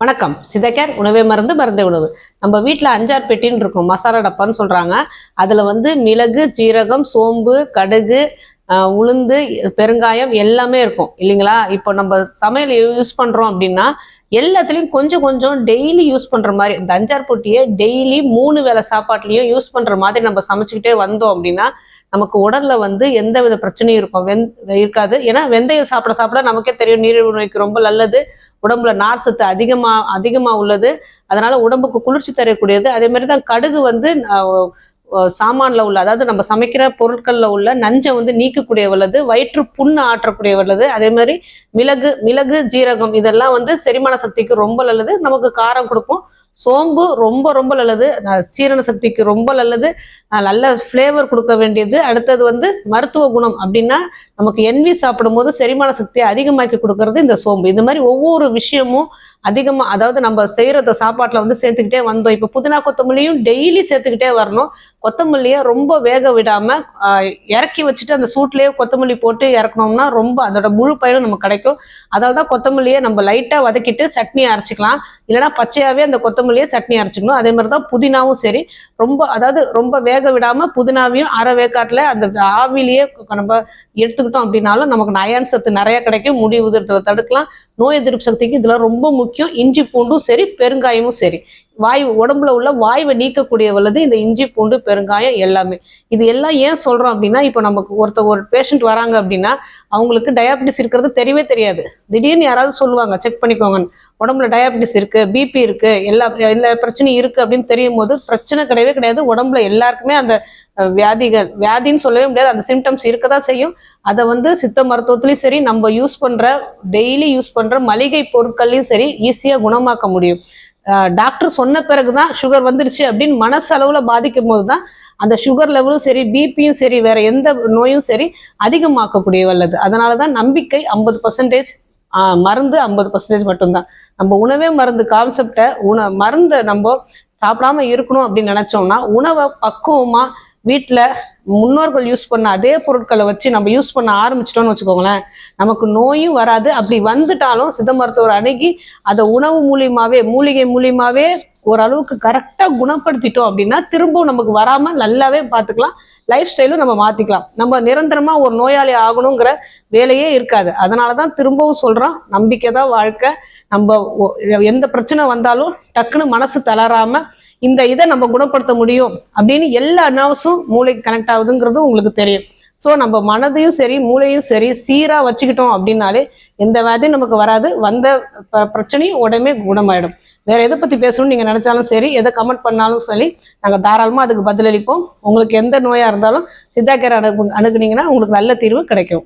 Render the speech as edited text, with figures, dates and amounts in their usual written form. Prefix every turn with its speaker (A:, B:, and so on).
A: வணக்கம். சிதகேர் உணவே மருந்து மருந்தே உணவு. நம்ம வீட்டில் 5-6 பெட்டின்னு இருக்கும், மசாலா டப்பான்னு சொல்கிறாங்க. அதில் மிளகு, ஜீரகம், சோம்பு, கடுகு, உளுந்து, பெருங்காயம் எல்லாமே இருக்கும் இல்லைங்களா? இப்போ நம்ம சமையல் யூஸ் பண்ணுறோம் அப்படின்னா எல்லாத்துலேயும் கொஞ்சம் கொஞ்சம் டெய்லி யூஸ் பண்ணுற மாதிரி இந்த 5-6 பொட்டியை டெய்லி 3 வேளை சாப்பாட்லேயும் யூஸ் பண்ணுற மாதிரி நம்ம சமைச்சிக்கிட்டே வந்தோம் அப்படின்னா நமக்கு உடல்ல எந்த வித பிரச்சனையும் இருக்காது. ஏன்னா வெந்தயம் சாப்பிட சாப்பிட நமக்கே தெரியும், நீரிழிவு நோய்க்கு ரொம்ப நல்லது, உடம்புல நார் சத்து அதிகமா உள்ளது, அதனால உடம்புக்கு குளிர்ச்சி தரக்கூடியது. அதே மாதிரி தான் கடுகு சாமான்ல உள்ள, அதாவது நம்ம சமைக்கிற பொருட்கள்ல உள்ள நஞ்சை நீக்கக்கூடிய வல்லது, வயிற்று புண்ணு ஆற்றக்கூடிய வல்லது. அதே மாதிரி மிளகு, ஜீரகம் இதெல்லாம் செரிமான சக்திக்கு ரொம்ப நல்லது, நமக்கு காரம் கொடுக்கும். சோம்பு ரொம்ப ரொம்ப நல்லது, சீரண சக்திக்கு ரொம்ப நல்லது, நல்ல ஃப்ளேவர் கொடுக்க வேண்டியது. அடுத்தது மருத்துவ குணம் அப்படின்னா நமக்கு என்வி சாப்பிடும் போது செரிமான சக்தியை அதிகமாக்கி கொடுக்கறது இந்த சோம்பு. இந்த மாதிரி ஒவ்வொரு விஷயமும் அதிகமா, அதாவது நம்ம செய்யறத சாப்பாட்டுல சேர்த்துக்கிட்டே வந்தோம். இப்ப புதினா கொத்தமல்லியும் டெய்லி சேர்த்துக்கிட்டே வரணும். கொத்தமல்லியை ரொம்ப வேக விடாம இறக்கி வச்சுட்டு அந்த சூட்லயே கொத்தமல்லி போட்டு இறக்கணும்னா ரொம்ப அதோட முழு பயனும் நமக்கு கிடைக்கும். அதாவது கொத்தமல்லியை நம்ம லைட்டா வதக்கிட்டு சட்னி அரைச்சிக்கலாம், இல்லைன்னா பச்சையாவே அந்த கொத்தமல்லியை சட்னி அரைச்சிக்கணும். அதே மாதிரிதான் புதினாவும் சரி, ரொம்ப வேக விடாம புதினாவையும் அரை வேக்காட்டுல அந்த ஆவிலேயே நம்ம எடுத்துக்கிட்டோம் அப்படின்னாலும் நமக்கு அயன் சத்து நிறைய கிடைக்கும், முடி உதிர்தலை தடுக்கலாம், நோய் எதிர்ப்பு சக்திக்கு இதுல ரொம்ப முக்கியம். இஞ்சி பூண்டும் சரி, பெருங்காயமும் சரி, உடம்புல உள்ள வாய்வை நீக்கக்கூடிய வல்லது இந்த இஞ்சி பூண்டு பெருங்காயம் எல்லாமே. இது எல்லாம் ஏன் சொல்றோம் அப்படின்னா, இப்போ நமக்கு ஒரு பேஷண்ட் வராங்க அப்படின்னா அவங்களுக்கு டயாபிட்டிஸ் இருக்கிறது தெரியவே தெரியாது. திடீர்னு யாராவது சொல்லுவாங்க செக் பண்ணிக்கோங்க, உடம்புல டயாபிட்டிஸ் இருக்கு, பிபி இருக்கு, எல்லா பிரச்சனையும் இருக்கு அப்படின்னு தெரியும் போது பிரச்சனை கிடையவே கிடையாது. உடம்புல எல்லாருக்குமே அந்த வியாதின்னு சொல்லவே முடியாது, அந்த சிம்டம்ஸ் இருக்கதான் செய்யும். அதை சித்த மருத்துவத்திலையும் சரி, நம்ம டெய்லி யூஸ் பண்ற மளிகை பொருட்கள்லையும் சரி ஈஸியா குணமாக்க முடியும். டாக்டர் சொன்ன பிறகுதான் சுகர் வந்துருச்சு அப்படின்னு மனசளவுல பாதிக்கும் போதுதான் அந்த சுகர் லெவலும் சரி, பிபியும் சரி, வேற எந்த நோயும் சரி அதிகமாக்கக்கூடிய வல்லது. அதனாலதான் நம்பிக்கை 50%, மருந்து 50% மட்டும்தான். நம்ம உணவே மருந்து கான்செப்டை மருந்தை நம்ம சாப்பிடாம இருக்கணும் அப்படின்னு நினைச்சோம்னா உணவை பக்குவமா வீட்டில் முன்னோர்கள் யூஸ் பண்ண அதே பொருட்களை வச்சு நம்ம யூஸ் பண்ண ஆரம்பிச்சிட்டோம்னு வச்சுக்கோங்களேன், நமக்கு நோயும் வராது. அப்படி வந்துட்டாலும் சித்த மருத்துவர் அணுகி அதை உணவு மூலிகை மூலியமாவே ஓரளவுக்கு கரெக்டா குணப்படுத்திட்டோம் அப்படின்னா திரும்பவும் நமக்கு வராம நல்லாவே பார்த்துக்கலாம். லைஃப் ஸ்டைலும் நம்ம மாத்திக்கலாம். நம்ம நிரந்தரமா ஒரு நோயாளி ஆகணுங்கிற வேலையே இருக்காது. அதனாலதான் திரும்பவும் சொல்றோம், நம்பிக்கை தான் வாழ்க்கை. நம்ம எந்த பிரச்சனை வந்தாலும் டக்குன்னு மனசு தளராம இதை நம்ம குணப்படுத்த முடியும் அப்படின்னு எல்லா நர்வ்ஸும் மூளைக்கு கனெக்ட் ஆகுதுங்கிறது உங்களுக்கு தெரியும். ஸோ நம்ம மனதையும் சரி மூளையும் சரி சீரா வச்சுக்கிட்டோம் அப்படின்னாலே எந்த வியாதியும் நமக்கு வராது, வந்த பிரச்சனையும் உடனே குணமாயிடும். வேற எதை பத்தி பேசணும்னு நீங்க நினைச்சாலும் சரி, எதை கமெண்ட் பண்ணாலும் சரி, நாங்க தாராளமா அதுக்கு பதிலளிப்போம். உங்களுக்கு எந்த நோயா இருந்தாலும் சித்தா கேர் அணுகுனீங்கன்னா உங்களுக்கு நல்ல தீர்வு கிடைக்கும்.